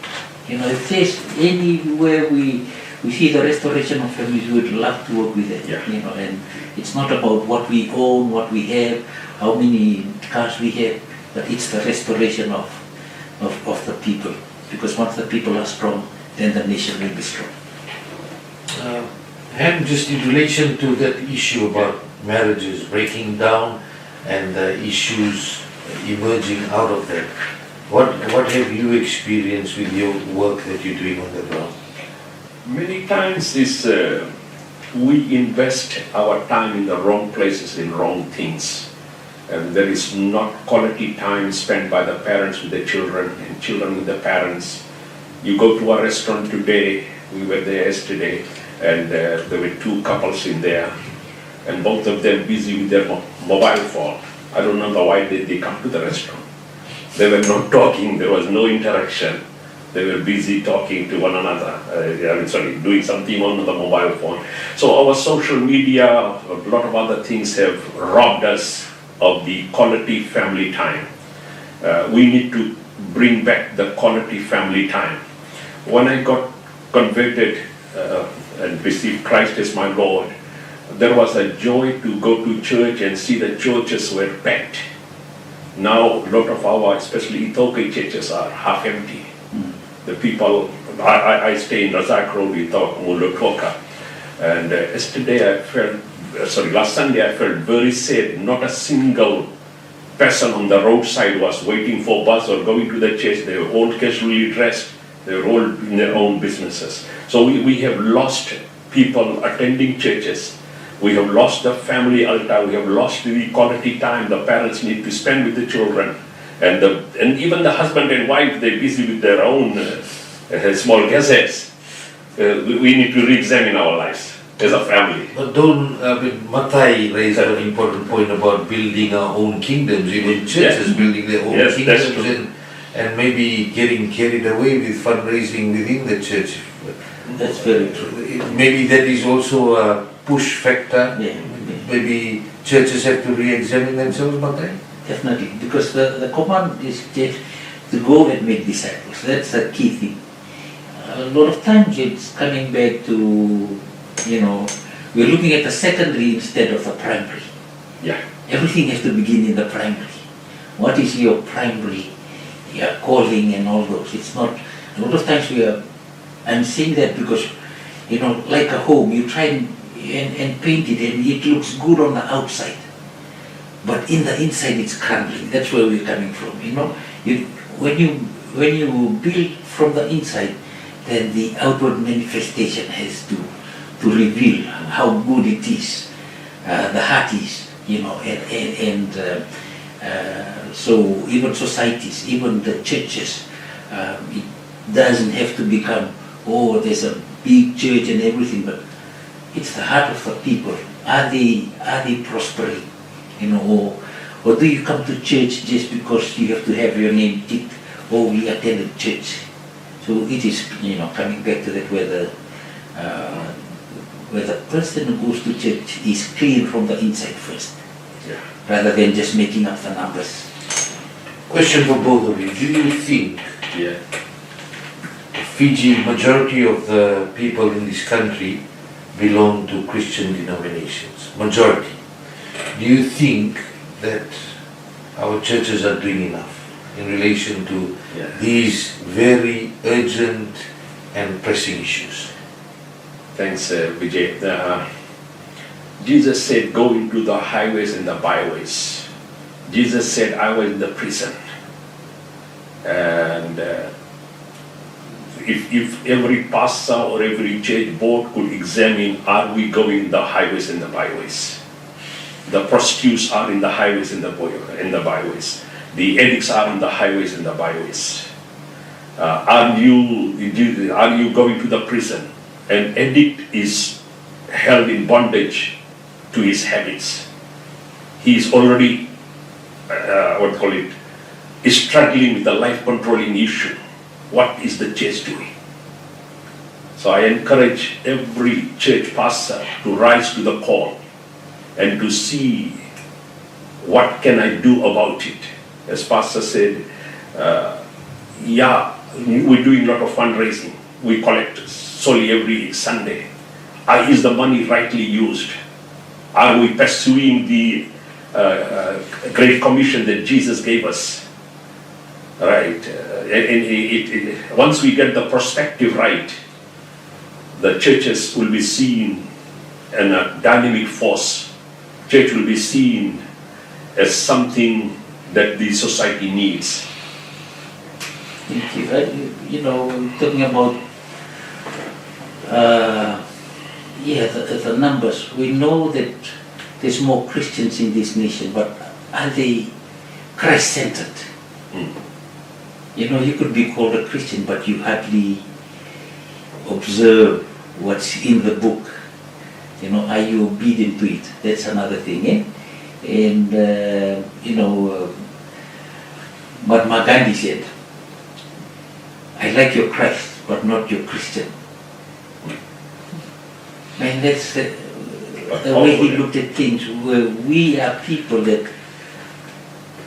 If there's anywhere we see the restoration of families, we would love to work with it. And it's not about what we own, what we have, how many cars we have, but it's the restoration of the people. Because once the people are strong, then the nation will be strong.
And just in relation to that issue about marriages breaking down and the issues emerging out of that, what have you experienced with your work that you're doing on the ground?
Many times we invest our time in the wrong places, in wrong things. And there is not quality time spent by the parents with the children and children with the parents. You go to a restaurant today, we were there yesterday, and there were two couples in there, and both of them busy with their mobile phone. I don't know why they come to the restaurant. They were not talking, there was no interaction. They were busy talking to one another, doing something on the mobile phone. So our social media, a lot of other things have robbed us of the quality family time. We need to bring back the quality family time. When I got converted and received Christ as my Lord, there was a joy to go to church and see the churches were packed. Now, a lot of our, especially Decay churches, are half empty. The people, I stay in Razak Road with Mulutoka, and last Sunday I felt very sad. Not a single person on the roadside was waiting for bus or going to the church. They were all casually dressed. They were all in their own businesses. So we have lost people attending churches. We have lost the family altar. We have lost the quality time the parents need to spend with the children. And even the husband and wife, they're busy with their own small gazettes. We need to re-examine our lives as a family.
But Matai raised an important point about building our own kingdoms, even churches building their own kingdoms, and maybe getting carried away with fundraising within the church.
That's very true.
Maybe that is also a push factor. Maybe churches have to re-examine themselves, Matai?
Definitely, because the command is just to go and make disciples. That's the key thing. A lot of times it's coming back to, we're looking at the secondary instead of the primary.
Yeah.
Everything has to begin in the primary. What is your primary, your calling and all those? It's not, a lot of times I'm saying that because, like a home, you try and paint it and it looks good on the outside. But in the inside it's crumbling. That's where we're coming from. When you build from the inside, then the outward manifestation has to reveal how good it is, the heart is, so even societies, even the churches, it doesn't have to become, there's a big church and everything, but it's the heart of the people. Are they prospering? Or do you come to church just because you have to have your name ticked, we attended church? So it is, coming back to that where the person who goes to church is clean from the inside first, rather than just making up the numbers.
Question for both of you. Do you think Fiji, majority of the people in this country belong to Christian denominations? Majority. Do you think that our churches are doing enough in relation to these very urgent and pressing issues?
Thanks, Vijay. Jesus said, go into the highways and the byways. Jesus said, I was in the prison. And if every pastor or every church board could examine, are we going in the highways and the byways? The prostitutes are in the highways and the byways. The addicts are in the highways and the byways. Are you going to the prison? An addict is held in bondage to his habits. He is already, is struggling with the life-controlling issue. What is the church doing? So I encourage every church pastor to rise to the call and to see what can I do about it. As Pastor said, we're doing a lot of fundraising. We collect solely every Sunday. Is the money rightly used? Are we pursuing the Great Commission that Jesus gave us? Right. Once we get the perspective right, the churches will be seen as a dynamic force. Church will be seen as something that the society needs.
Thank you. Talking about the numbers, we know that there's more Christians in this nation, but are they Christ-centered? You could be called a Christian, but you hardly observe what's in the book. Are you obedient to it? That's another thing, eh? And, Mahatma Gandhi said, I like your Christ, but not your Christian. And that's the way he looked at things. We are people that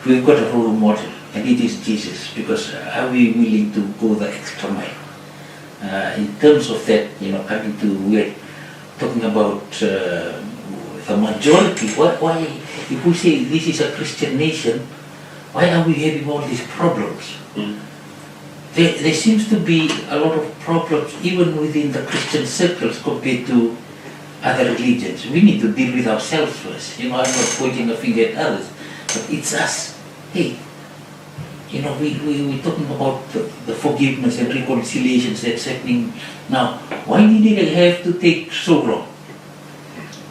we've got a role model, and it is Jesus, because are we willing to go the extra mile? In terms of that, coming to, we're talking about the majority. Why, if we say this is a Christian nation, why are we having all these problems? There seems to be a lot of problems even within the Christian circles compared to other religions. We need to deal with ourselves first. I'm not pointing a finger at others, but it's us. Hey, we're talking about the forgiveness and reconciliations that's happening now. Why did it have to take so long?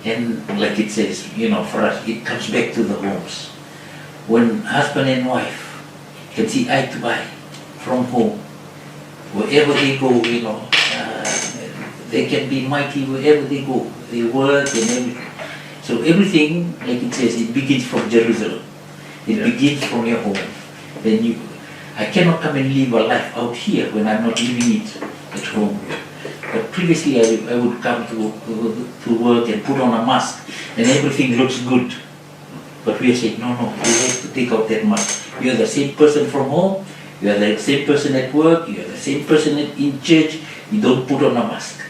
And like it says, for us, it comes back to the homes. When husband and wife can see eye to eye from home, wherever they go, they can be mighty wherever they go. They work and everything. So everything, like it says, it begins from Jerusalem. It begins from your home. Then I cannot come and live a life out here when I'm not living it at home. But previously I would come to work and put on a mask and everything looks good. But we are saying, no, we have to take out that mask. You are the same person from home, you are the same person at work, you are the same person in church, you don't put on a mask.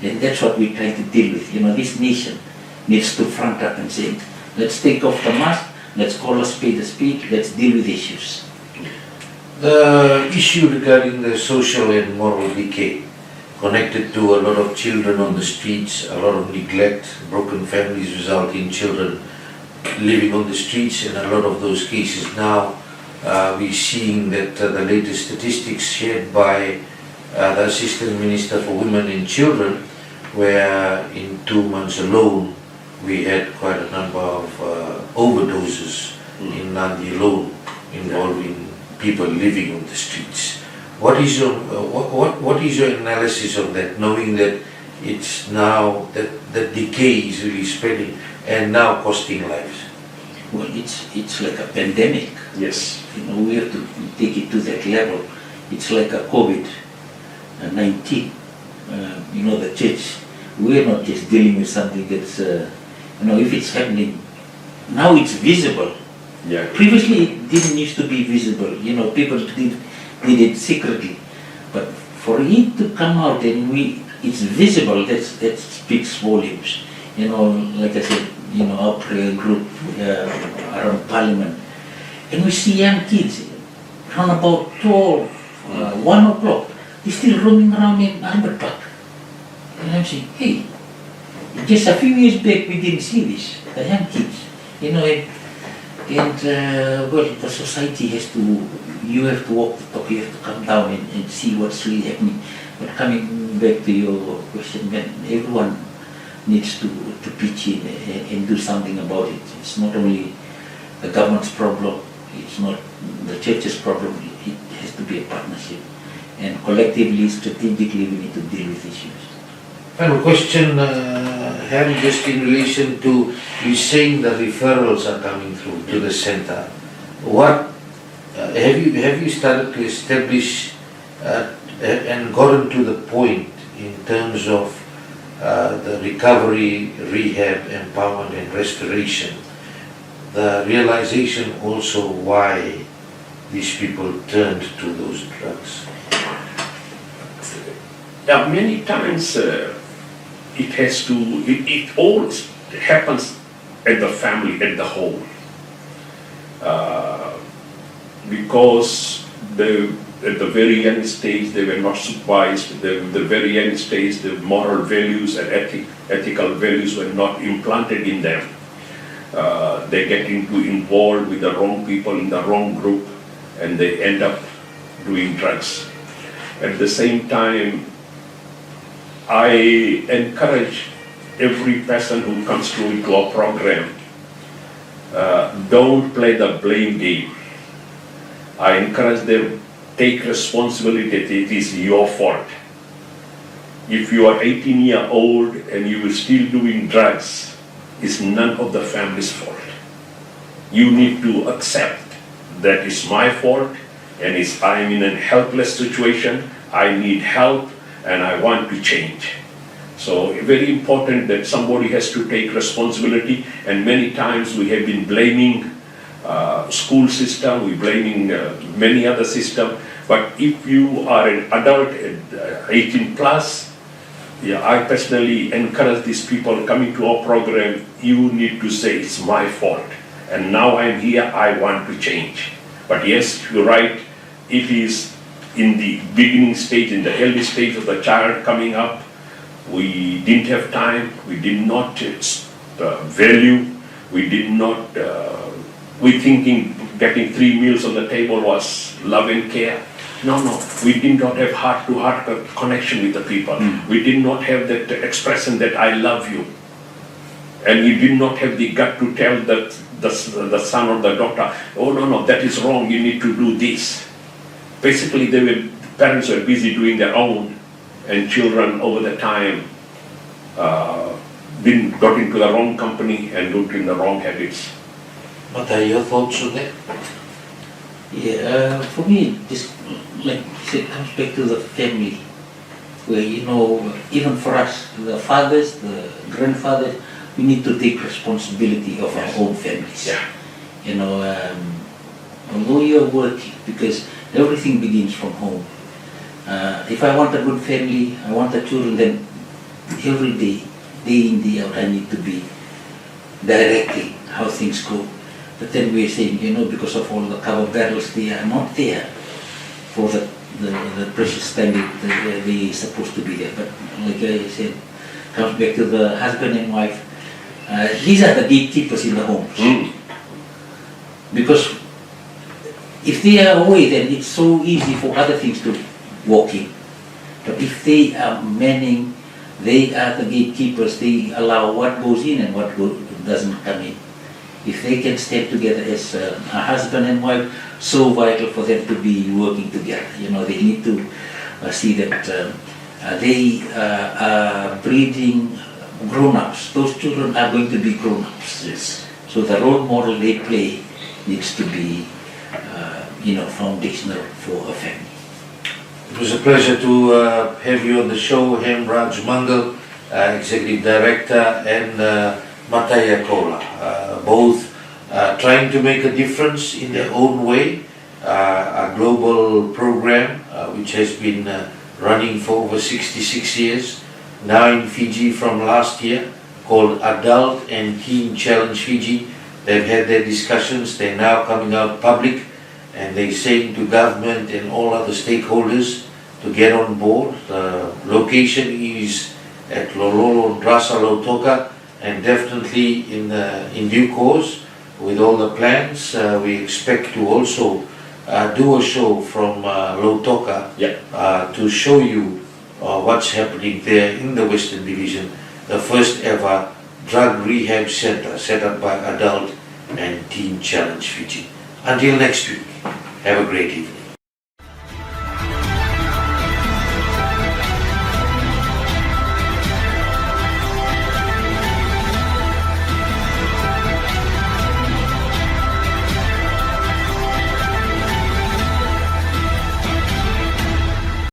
And that's what we're trying to deal with. This nation needs to front up and say, let's take off the mask, let's call a spade, let's deal with issues.
The issue regarding the social and moral decay, connected to a lot of children on the streets, a lot of neglect, broken families result in children living on the streets, and a lot of those cases now we're seeing that the latest statistics shared by the Assistant Minister for Women and Children, where in 2 months alone we had quite a number of overdoses in Nandi alone, involving people living on the streets. What is your analysis of that, knowing that it's now that the decay is really spreading and now costing lives?
Well, it's like a pandemic.
Yes.
We have to take it to that level. It's like a COVID-19. The church, we're not just dealing with something that's, if it's happening, now it's visible.
Yeah.
Previously it didn't used to be visible. People did it secretly. But for it to come out and it's visible, that speaks volumes. Like I said, our prayer group around Parliament. And we see young kids around about 12, 1 o'clock, they're still roaming around in Albert Park. And I'm saying, hey, just a few years back we didn't see this, the young kids. The society you have to walk the talk, you have to come down and see what's really happening. But coming back to your question, everyone needs to pitch in and do something about it. It's not only the government's problem, it's not the church's problem, it has to be a partnership. And collectively, strategically, we need to deal with issues.
Final question, Harry, just in relation to you saying the referrals are coming through to the center. What have you started to establish and gotten to the point in terms of the recovery, rehab, empowerment, and restoration? The realization also why these people turned to those drugs.
Yeah, many times it all happens at the family, at the home. Because at the very young stage they were not supervised, the very young stage the moral values and ethical values were not implanted in them. They get involved with the wrong people in the wrong group and they end up doing drugs. At the same time, I encourage every person who comes through into our program, don't play the blame game. I encourage them, take responsibility that it is your fault. If you are 18-year-old and you are still doing drugs, it's none of the family's fault. You need to accept that it's my fault, and I'm in a helpless situation, I need help, and I want to change. So very important that somebody has to take responsibility, and many times we have been blaming school system, we're blaming many other systems, but if you are an adult at 18 plus, I personally encourage these people coming to our program, you need to say it's my fault, and now I'm here, I want to change. But yes, you're right, it is in the beginning stage, in the early stage of the child coming up, we didn't have time, we did not value, we did not, we thinking getting 3 meals on the table was love and care. No, we did not have heart-to-heart connection with the people. We did not have that expression that I love you. And we did not have the gut to tell the son or the daughter, oh no, that is wrong, you need to do this. Basically, parents were busy doing their own, and children over the time got into the wrong company and got in the wrong habits.
What are your thoughts on that?
Yeah, for me, this, like you said, comes back to the family, where, even for us, the fathers, the grandfathers, we need to take responsibility of our own families.
Yeah.
Although you're working, because everything begins from home. If I want a good family, I want the children, then every day in, day out, I need to be directing how things go. But then we're saying, because of all the cover battles, they are not there for the precious time that they're supposed to be there. But like I said, comes back to the husband and wife. These are the gatekeepers in the homes. Because if they are away, then it's so easy for other things to walk in. But if they are manning, they are the gatekeepers, they allow what goes in and what doesn't come in. If they can stand together as a husband and wife, so vital for them to be working together. They need to see that they are breeding grown-ups. Those children are going to be grown-ups.
Yes.
So the role model they play needs to be, foundational for a family.
It was a pleasure to have you on the show, Hemraj Mangal, Executive Director, and Mangal Akauola, both trying to make a difference in their own way. A global program which has been running for over 66 years, now in Fiji from last year, called Adult and Teen Challenge Fiji. They've had their discussions, they're now coming out public, and they're saying to government and all other stakeholders to get on board. The location is at Lololo Drasa Lautoka, and definitely in due course, with all the plans, we expect to also do a show from Lautoka to show you what's happening there in the Western Division, the first ever drug rehab center set up by Adult and Teen Challenge Fiji. Until next week, have a great evening.